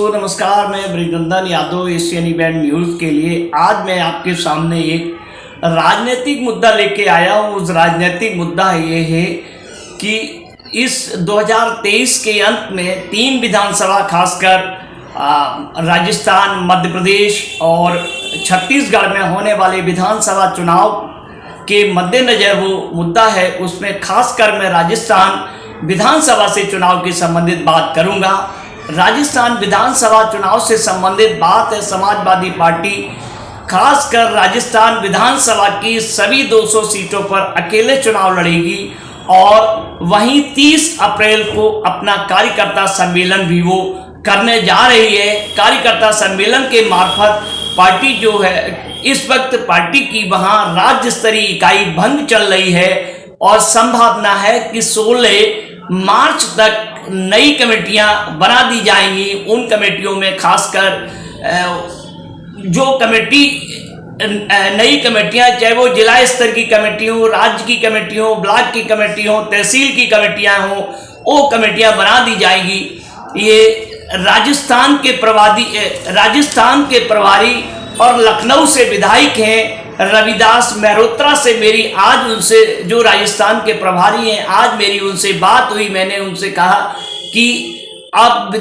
दोस्तों नमस्कार, मैं ब्रिगनंदन यादव एशियन इवेंट न्यूज़ के लिए आज मैं आपके सामने एक राजनीतिक मुद्दा लेके आया हूँ। उस राजनीतिक मुद्दा ये है कि इस 2023 के अंत में 3 विधानसभा खासकर राजस्थान, मध्य प्रदेश और छत्तीसगढ़ में होने वाले विधानसभा चुनाव के मद्देनज़र वो मुद्दा है। उसमें खासकर मैं राजस्थान विधानसभा से चुनाव के संबंधित बात करूंगा। राजस्थान विधानसभा चुनाव से संबंधित बात है। समाजवादी पार्टी खासकर राजस्थान विधानसभा की सभी 200 सीटों पर अकेले चुनाव लड़ेगी और वहीं 30 अप्रैल को अपना कार्यकर्ता सम्मेलन भी वो करने जा रही है। कार्यकर्ता सम्मेलन के मार्फत पार्टी जो है, इस वक्त पार्टी की वहां राज्य स्तरीय इकाई भंग चल रही है और संभावना है कि 16 मार्च तक नई कमेटियां बना दी जाएंगी। उन कमेटियों में खासकर जो कमेटी नई कमेटियां, चाहे वो जिला स्तर की कमेटी हो, राज्य की कमेटी हो, ब्लॉक की कमेटी हो, तहसील की कमेटियां हो, वो कमेटियां बना दी जाएंगी। ये राजस्थान के प्रभारी और लखनऊ से विधायक हैं रविदास मेहरोत्रा से मेरी आज उनसे, जो राजस्थान के प्रभारी हैं, आज मेरी उनसे बात हुई। मैंने उनसे कहा कि आप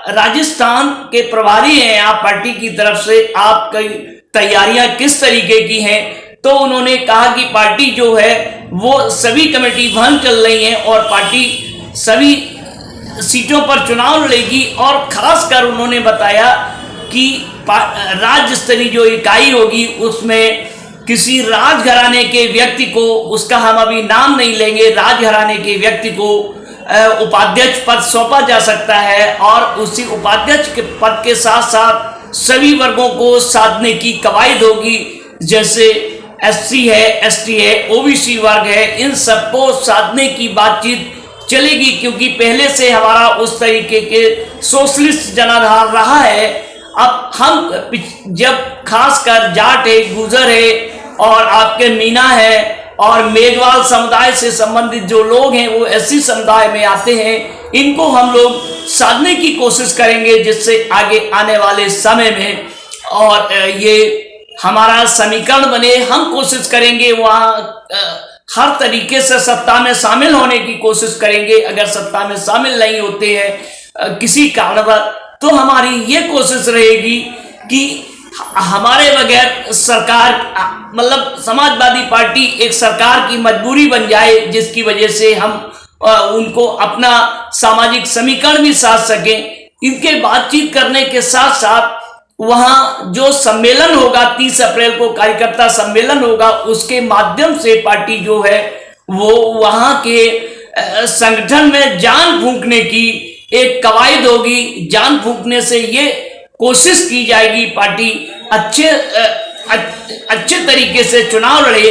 राजस्थान के प्रभारी हैं, आप पार्टी की तरफ से आपकी तैयारियां किस तरीके की हैं। तो उन्होंने कहा कि पार्टी जो है वो सभी कमेटी भंग चल रही हैं और पार्टी सभी सीटों पर चुनाव लड़ेगी और खासकर उन्होंने बताया कि राज्य स्तरीय जो इकाई होगी उसमें किसी राजघराने के व्यक्ति को, उसका हम अभी नाम नहीं लेंगे, राजघराने के व्यक्ति को उपाध्यक्ष पद सौंपा जा सकता है और उसी उपाध्यक्ष के पद के साथ साथ सभी वर्गों को साधने की कवायद होगी। जैसे एससी है, एसटी है, ओबीसी वर्ग है, इन सबको साधने की बातचीत चलेगी क्योंकि पहले से हमारा उस तरीके के सोशलिस्ट जनाधार रहा है। अब हम जब खासकर जाट है, गुजर है और आपके मीना है और मेघवाल समुदाय से संबंधित जो लोग हैं वो एससी समुदाय में आते हैं, इनको हम लोग साधने की कोशिश करेंगे जिससे आगे आने वाले समय में और ये हमारा समीकरण बने। हम कोशिश करेंगे वहाँ हर तरीके से सत्ता में शामिल होने की कोशिश करेंगे। अगर सत्ता में शामिल नहीं होते हैं किसी कारणवश, तो हमारी ये कोशिश रहेगी कि हमारे बगैर सरकार, मतलब समाजवादी पार्टी एक सरकार की मजबूरी बन जाए जिसकी वजह से हम उनको अपना सामाजिक समीकरण भी साध सकें। इनके बातचीत करने के साथ साथ वहाँ जो सम्मेलन होगा 30 अप्रैल को कार्यकर्ता सम्मेलन होगा, उसके माध्यम से पार्टी जो है वो वहाँ के संगठन में जान फूंकने की एक कवायद होगी। जान फूंकने से ये कोशिश की जाएगी पार्टी अच्छे तरीके से चुनाव लड़े।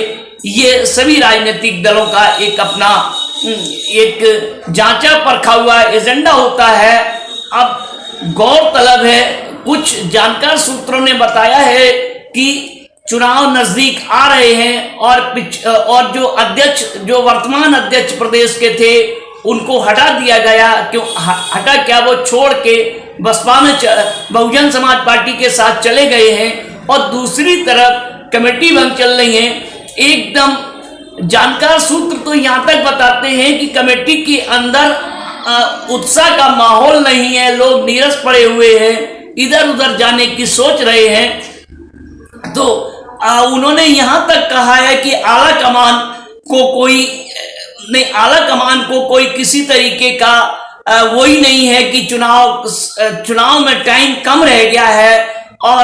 ये सभी राजनीतिक दलों का एक अपना एक जांचा परखा हुआ एजेंडा होता है। अब गौरतलब है, कुछ जानकार सूत्रों ने बताया है कि चुनाव नजदीक आ रहे हैं और जो वर्तमान अध्यक्ष प्रदेश के थे उनको हटा दिया गया। क्यों हटा क्या, वो छोड़ के बसपा में बहुजन समाज पार्टी के साथ चले गए हैं और दूसरी तरफ कमेटी भंग चल रही है। एकदम जानकार सूत्र तो यहाँ तक बताते हैं कि कमेटी के अंदर उत्साह का माहौल नहीं है, लोग नीरस पड़े हुए हैं, इधर उधर जाने की सोच रहे हैं। तो उन्होंने यहाँ तक कहा है कि आला कमान को कोई किसी तरीके का वही नहीं है कि चुनाव में टाइम कम रह गया है और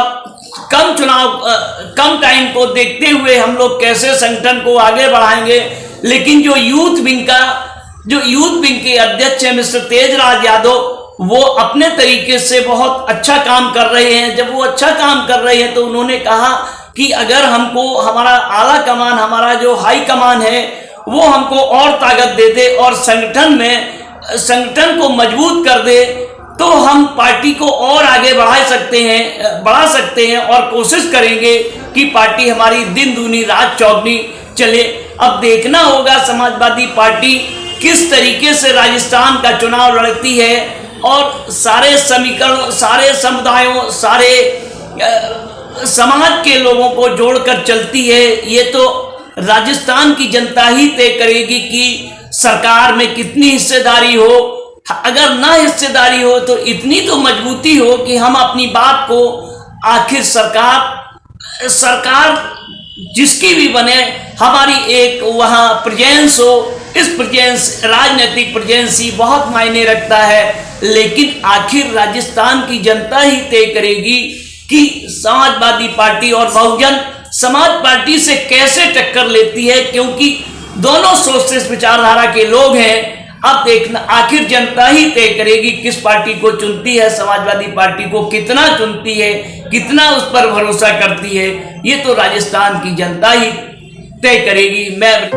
कम टाइम को देखते हुए हम लोग कैसे संगठन को आगे बढ़ाएंगे। लेकिन जो यूथ विंग के अध्यक्ष है मिस्टर तेजराज यादव, वो अपने तरीके से बहुत अच्छा काम कर रहे हैं। जब वो अच्छा काम कर रहे हैं तो उन्होंने कहा कि अगर हमको हमारा आला कमान, हमारा जो हाई कमान है, वो हमको और ताकत दे दे और संगठन को मजबूत कर दे तो हम पार्टी को और आगे बढ़ा सकते हैं और कोशिश करेंगे कि पार्टी हमारी दिन दूनी रात चौगनी चले। अब देखना होगा समाजवादी पार्टी किस तरीके से राजस्थान का चुनाव लड़ती है और सारे समीकरण, सारे समुदायों, सारे समाज के लोगों को जोड़कर चलती है। ये तो राजस्थान की जनता ही तय करेगी कि सरकार में कितनी हिस्सेदारी हो। अगर ना हिस्सेदारी हो तो इतनी तो मजबूती हो कि हम अपनी बात को आखिर सरकार जिसकी भी बने, हमारी एक वहाँ प्रेजेंस हो। इस प्रेजेंस, राजनीतिक प्रेजेंस ही बहुत मायने रखता है, लेकिन आखिर राजस्थान की जनता ही तय करेगी कि समाजवादी पार्टी और बहुजन समाज पार्टी से कैसे टक्कर लेती है, क्योंकि दोनों सोशलिस्ट विचारधारा के लोग हैं। अब देखना आखिर जनता ही तय करेगी किस पार्टी को चुनती है, समाजवादी पार्टी को कितना चुनती है, कितना उस पर भरोसा करती है, ये तो राजस्थान की जनता ही तय करेगी। मैं